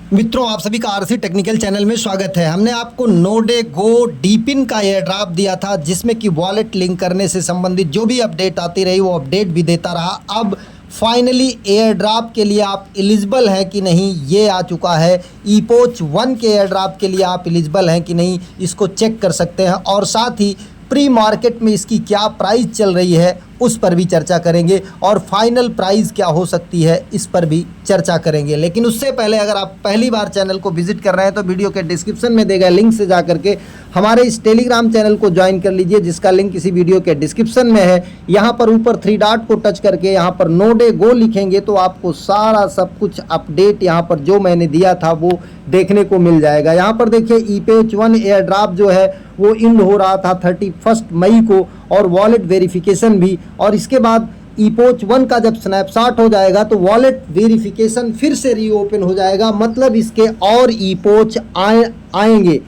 मित्रों, आप सभी का आरसी टेक्निकल चैनल में स्वागत है। हमने आपको नोडे गो डीपिन का एयर ड्रॉप दिया था, जिसमें कि वॉलेट लिंक करने से संबंधित जो भी अपडेट आती रही वो अपडेट भी देता रहा। अब फाइनली एयर ड्रॉप के लिए आप एलिजिबल हैं कि नहीं ये आ चुका है। ईपोच 1 के एयर ड्रॉप के लिए आप एलिजिबल हैं कि नहीं इसको चेक कर सकते हैं, और साथ ही प्री मार्केट में इसकी क्या प्राइस चल रही है उस पर भी चर्चा करेंगे, और फाइनल प्राइस क्या हो सकती है इस पर भी चर्चा करेंगे। लेकिन उससे पहले अगर आप पहली बार चैनल को विजिट कर रहे हैं तो वीडियो के डिस्क्रिप्शन में दिए गए लिंक से जा करके हमारे इस टेलीग्राम चैनल को ज्वाइन कर लीजिए, जिसका लिंक इसी वीडियो के डिस्क्रिप्शन में है। यहाँ पर ऊपर 3 डॉट को टच करके यहाँ पर नोडे गो लिखेंगे तो आपको सारा सब कुछ अपडेट यहाँ पर जो मैंने दिया था वो देखने को मिल जाएगा। यहाँ पर देखिए ईपोच 1 एयर ड्रॉप जो है वो इंड हो रहा था 31 मई को, और वॉलेट वेरिफिकेशन भी, और इसके बाद ईपोच 1 का जब स्नैपशॉट हो जाएगा तो वॉलेट वेरिफिकेशन फिर से रीओपन हो जाएगा। मतलब इसके और ईपोच आएंगे,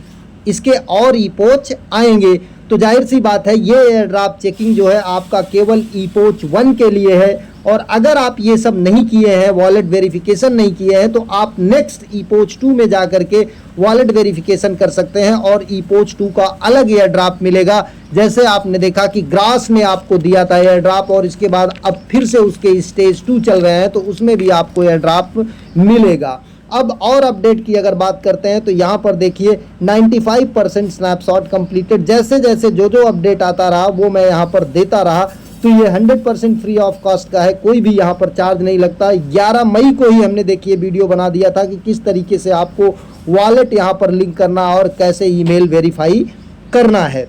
इसके और ईपोच आएंगे। तो जाहिर सी बात है ये एयर ड्रॉप चेकिंग जो है आपका केवल ईपोच 1 के लिए है, और अगर आप ये सब नहीं किए हैं, वॉलेट वेरिफिकेशन नहीं किए हैं, तो आप नेक्स्ट ईपोच 2 में जा करके वॉलेट वेरिफिकेशन कर सकते हैं और ईपोच 2 का अलग एयर ड्रॉप मिलेगा। जैसे आपने देखा कि ग्रास ने आपको दिया था एयर ड्रॉप, और इसके बाद अब फिर से उसके स्टेज 2 चल रहे हैं तो उसमें भी आपको एयर ड्रॉप मिलेगा। अब और अपडेट की अगर बात करते हैं तो यहाँ पर देखिए 95% स्नैपशॉट कंप्लीटेड। जैसे जैसे जो अपडेट आता रहा वो मैं यहाँ पर देता रहा, तो ये 100% फ्री ऑफ कॉस्ट का है, कोई भी यहाँ पर चार्ज नहीं लगता। 11 मई को ही हमने देखिए वीडियो बना दिया था कि किस तरीके से आपको वॉलेट यहाँ पर लिंक करना और कैसे ईमेल वेरीफाई करना है।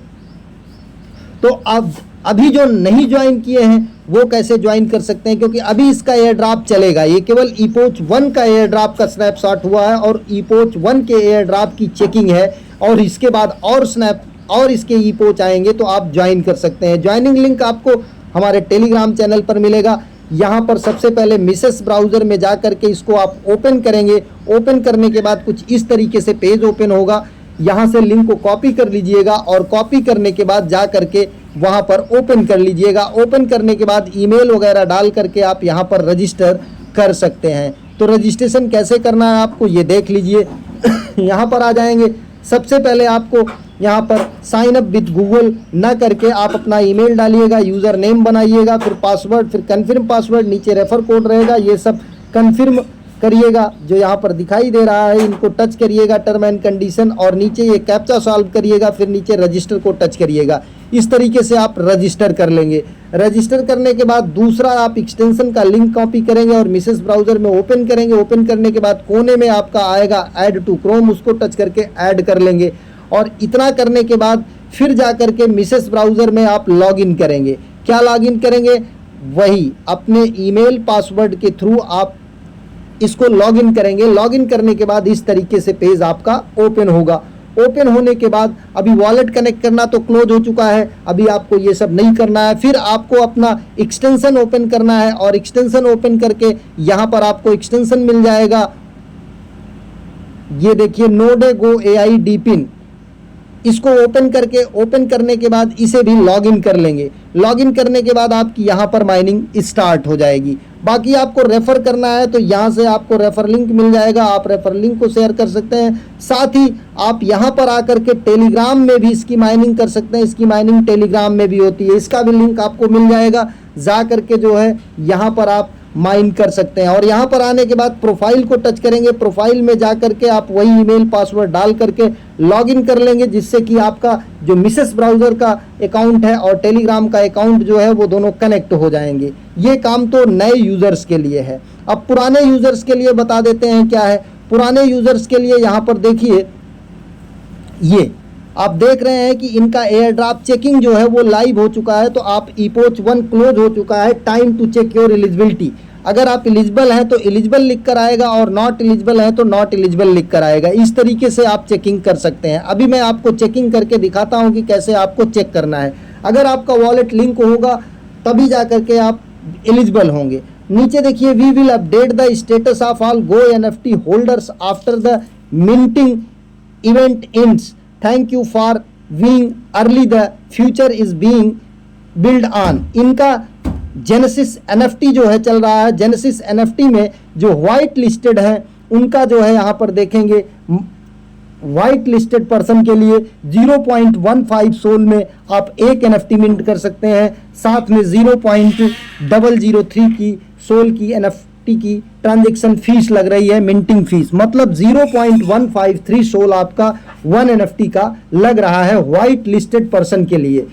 तो अब अभी जो नहीं ज्वाइन किए हैं वो कैसे ज्वाइन कर सकते हैं, क्योंकि अभी इसका एयर ड्रॉप चलेगा। ये केवल ईपोच 1 का एयर ड्रॉप का स्नैपशॉट हुआ है और ईपोच 1 के एयर ड्रॉप की चेकिंग है, और इसके बाद और इसके ईपोच आएंगे तो आप ज्वाइन कर सकते हैं। ज्वाइनिंग लिंक आपको हमारे टेलीग्राम चैनल पर मिलेगा। यहाँ पर सबसे पहले मिसेस ब्राउज़र में जा करके इसको आप ओपन करेंगे। ओपन करने के बाद कुछ इस तरीके से पेज ओपन होगा। यहाँ से लिंक को कॉपी कर लीजिएगा, और कॉपी करने के बाद जा करके वहाँ पर ओपन कर लीजिएगा। ओपन करने के बाद ईमेल वगैरह डाल करके आप यहाँ पर रजिस्टर कर सकते हैं। तो रजिस्ट्रेशन कैसे करना है आपको ये देख लीजिए। यहाँ पर आ जाएंगे। सबसे पहले आपको यहाँ पर साइन अप विद गूगल ना करके आप अपना ईमेल डालिएगा, यूज़र नेम बनाइएगा, फिर पासवर्ड, फिर कन्फर्म पासवर्ड, नीचे रेफर कोड रहेगा, ये सब कन्फर्म करिएगा। जो यहाँ पर दिखाई दे रहा है इनको टच करिएगा, टर्म एंड कंडीशन, और नीचे ये कैप्चा सॉल्व करिएगा, फिर नीचे रजिस्टर को टच करिएगा। इस तरीके से आप रजिस्टर कर लेंगे। रजिस्टर करने के बाद दूसरा आप एक्सटेंशन का लिंक कॉपी करेंगे और मिसेस ब्राउज़र में ओपन करेंगे। ओपन करने के बाद कोने में आपका आएगा ऐड टू क्रोम, उसको टच करके ऐड कर लेंगे, और इतना करने के बाद फिर जा करके मिसेस ब्राउज़र में आप लॉगिन करेंगे। क्या लॉगिन करेंगे? वही अपने ईमेल पासवर्ड के थ्रू आप इसको लॉगिन करेंगे। लॉगिन करने के बाद इस तरीके से पेज आपका ओपन होगा। ओपन होने के बाद अभी वॉलेट कनेक्ट करना तो क्लोज हो चुका है, अभी आपको ये सब नहीं करना है। फिर आपको अपना एक्सटेंशन ओपन करना है, और एक्सटेंशन ओपन करके यहाँ पर आपको एक्सटेंशन मिल जाएगा। ये देखिए नोडे गो AI डीपिन, इसको ओपन करने के बाद इसे भी लॉगिन कर लेंगे। लॉगिन करने के बाद आपकी यहाँ पर माइनिंग स्टार्ट हो जाएगी। बाकी आपको रेफर करना है तो यहाँ से आपको रेफर लिंक मिल जाएगा, आप रेफर लिंक को शेयर कर सकते हैं। साथ ही आप यहाँ पर आकर के टेलीग्राम में भी इसकी माइनिंग कर सकते हैं। इसकी माइनिंग टेलीग्राम में भी होती है, इसका भी लिंक आपको मिल जाएगा। जा करके जो है यहाँ पर आप माइन कर सकते हैं, और यहाँ पर आने के बाद प्रोफाइल को टच करेंगे। प्रोफाइल में जा करके आप वही ईमेल पासवर्ड डाल करके लॉगिन कर लेंगे, जिससे कि आपका जो मिसेस ब्राउज़र का अकाउंट है और टेलीग्राम का अकाउंट जो है वो दोनों कनेक्ट हो जाएंगे। ये काम तो नए यूज़र्स के लिए है। अब पुराने यूज़र्स के लिए बता देते हैं क्या है। पुराने यूज़र्स के लिए यहाँ पर देखिए, ये आप देख रहे हैं कि इनका एयर ड्रॉप चेकिंग जो है वो लाइव हो चुका है। तो आप ईपोच 1 क्लोज हो चुका है। Time to check your eligibility, अगर आप एलिजिबल हैं तो एलिजिबल लिख कर आएगा, और नॉट एलिजिबल हैं तो नॉट एलिजिबल लिख कर आएगा। इस तरीके से आप चेकिंग कर सकते हैं। अभी मैं आपको चेकिंग करके दिखाता हूं कि कैसे आपको चेक करना है। अगर आपका वॉलेट लिंक होगा तभी जा करके आप एलिजिबल होंगे। नीचे देखिए, we will update the status of all go NFT holders after the minting event ends. Thank you for being early, the future is being build on. इनका जेनेसिस NFT जो है चल रहा है। जेनेसिस NFT में जो व्हाइट लिस्टेड है उनका जो है यहाँ पर देखेंगे वाइट लिस्टेड पर्सन के लिए 0.15 सोल में आप एक NFT मिंट कर सकते हैं। साथ में 0.003 की सोल की NFT की ट्रांजैक्शन फीस लग रही है, मिंटिंग फीस, मतलब 0.153 सोल आपका 1 NFT का लग रहा है वाइट लिस्टेड पर्सन के लिए।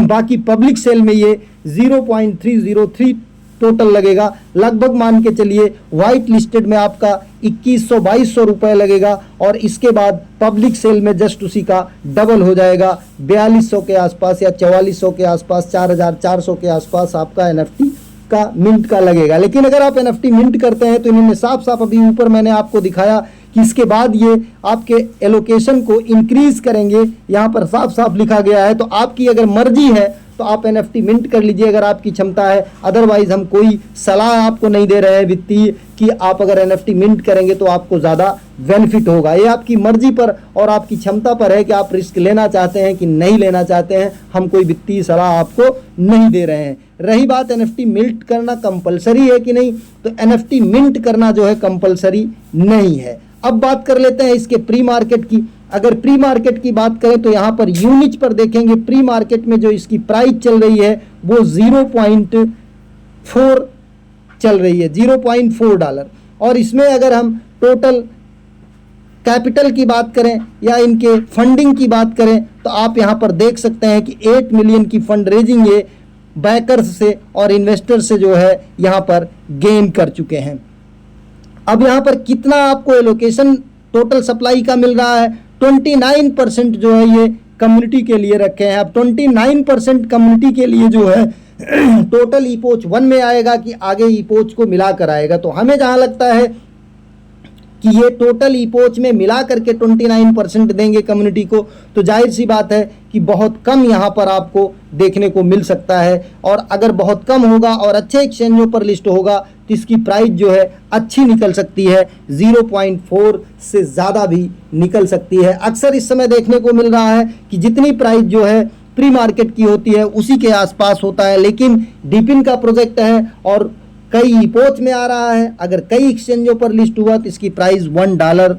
बाकी पब्लिक सेल में ये 0.303 टोटल लगेगा। लगभग मान के चलिए वाइट लिस्टेड में आपका 2100-2200 रुपए लगेगा और इसके बाद पब्लिक सेल में जस्ट उसी का डबल हो जाएगा, 4200 के आसपास या 4400 के आसपास, 4400 के आसपास आपका NFT का मिंट का लगेगा। लेकिन अगर आप NFT मिंट करते हैं तो इन्होंने साफ साफ अभी ऊपर मैंने आपको दिखाया कि इसके बाद ये आपके एलोकेशन को इंक्रीज करेंगे, यहाँ पर साफ साफ लिखा गया है। तो आपकी अगर मर्जी है तो आप NFT मिंट कर लीजिए अगर आपकी क्षमता है, अदरवाइज हम कोई सलाह आपको नहीं दे रहे हैं वित्तीय कि आप अगर NFT मिंट करेंगे तो आपको ज़्यादा बेनिफिट होगा। ये आपकी मर्जी पर और आपकी क्षमता पर है कि आप रिस्क लेना चाहते हैं कि नहीं लेना चाहते हैं। हम कोई वित्तीय सलाह आपको नहीं दे रहे हैं। रही बात NFT मिंट करना कंपलसरी है कि नहीं, तो NFT मिंट करना जो है कंपलसरी नहीं है। अब बात कर लेते हैं इसके प्री मार्केट की। अगर प्री मार्केट की बात करें तो यहाँ पर यूनिच पर देखेंगे प्री मार्केट में जो इसकी प्राइस चल रही है वो 0.4 चल रही है, $0.4। और इसमें अगर हम टोटल कैपिटल की बात करें या इनके फंडिंग की बात करें तो आप यहाँ पर देख सकते हैं कि 8 मिलियन की फंड रेजिंग ये बैकर्स से और इन्वेस्टर्स से जो है यहाँ पर गेन कर चुके हैं। अब यहाँ पर कितना आपको एलोकेशन टोटल सप्लाई का मिल रहा है, 29% जो है ये कम्युनिटी के लिए रखे हैं। अब 29% कम्युनिटी के लिए जो है टोटल ईपोच 1 में आएगा कि आगे ईपोच को मिला कर आएगा। तो हमें जहाँ लगता है कि ये टोटल ईपोच में मिला करके 29% देंगे कम्युनिटी को, तो जाहिर सी बात है कि बहुत कम यहाँ पर आपको देखने को मिल सकता है। और अगर बहुत कम होगा और अच्छे एक्सचेंजों पर लिस्ट होगा तो इसकी प्राइस जो है अच्छी निकल सकती है, 0.4 से ज़्यादा भी निकल सकती है। अक्सर इस समय देखने को मिल रहा है कि जितनी प्राइस जो है प्री मार्केट की होती है उसी के आसपास होता है। लेकिन डीपिन का प्रोजेक्ट है और कई ईपोच में आ रहा है, अगर कई एक्सचेंजों पर लिस्ट हुआ तो इसकी प्राइस $1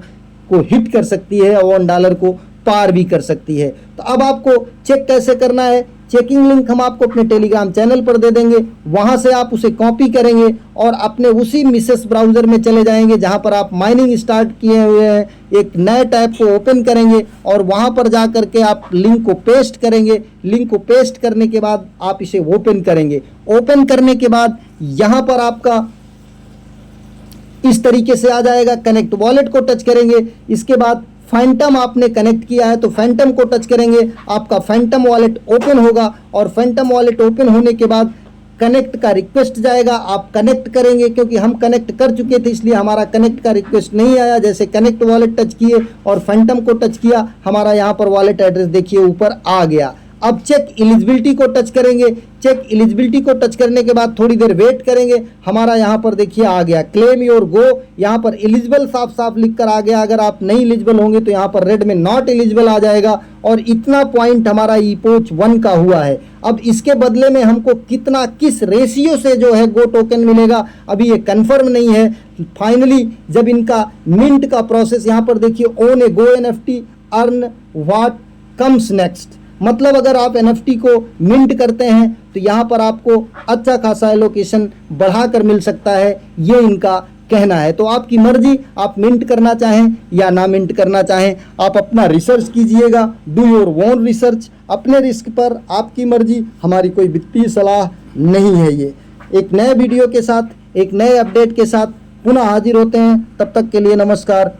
को हिट कर सकती है और $1 को पार भी कर सकती है। तो अब आपको चेक कैसे करना है, चेकिंग लिंक हम आपको अपने टेलीग्राम चैनल पर दे देंगे, वहां से आप उसे कॉपी करेंगे और अपने उसी मिसेस ब्राउज़र में चले जाएंगे जहां पर आप माइनिंग स्टार्ट किए हुए हैं। एक नए टैब को ओपन करेंगे और वहां पर जा करके आप लिंक को पेस्ट करेंगे। लिंक को पेस्ट करने के बाद आप इसे ओपन करेंगे। ओपन करने के बाद यहाँ पर आपका इस तरीके से आ जाएगा। कनेक्ट वॉलेट को टच करेंगे, इसके बाद फैंटम आपने कनेक्ट किया है तो फैंटम को टच करेंगे, आपका फैंटम वॉलेट ओपन होगा और फैंटम वॉलेट ओपन होने के बाद कनेक्ट का रिक्वेस्ट जाएगा। आप कनेक्ट करेंगे, क्योंकि हम कनेक्ट कर चुके थे इसलिए हमारा कनेक्ट का रिक्वेस्ट नहीं आया। जैसे कनेक्ट वॉलेट टच किए और फैंटम को टच किया, हमारा यहाँ पर वॉलेट एड्रेस देखिए ऊपर आ गया। अब चेक एलिजिबिलिटी को टच करेंगे। चेक एलिजिबिलिटी को टच करने के बाद थोड़ी देर वेट करेंगे, हमारा यहाँ पर देखिए आ गया क्लेम योर गो। यहाँ पर एलिजिबल साफ साफ लिख कर आ गया। अगर आप नहीं एलिजिबल होंगे तो यहाँ पर रेड में नॉट एलिजिबल आ जाएगा। और इतना पॉइंट हमारा ईपोच 1 का हुआ है। अब इसके बदले में हमको कितना किस रेशियो से जो है गो टोकन मिलेगा अभी ये कंफर्म नहीं है। फाइनली जब इनका मिंट का प्रोसेस यहाँ पर देखिए, own A go NFT earn what comes next, मतलब अगर आप NFT को मिंट करते हैं तो यहाँ पर आपको अच्छा खासा एलोकेशन बढ़ाकर मिल सकता है, ये इनका कहना है। तो आपकी मर्जी, आप मिंट करना चाहें या ना मिंट करना चाहें, आप अपना रिसर्च कीजिएगा। डू योर ओन रिसर्च, अपने रिस्क पर, आपकी मर्जी, हमारी कोई वित्तीय सलाह नहीं है। ये एक नए वीडियो के साथ, एक नए अपडेट के साथ पुनः हाजिर होते हैं। तब तक के लिए नमस्कार।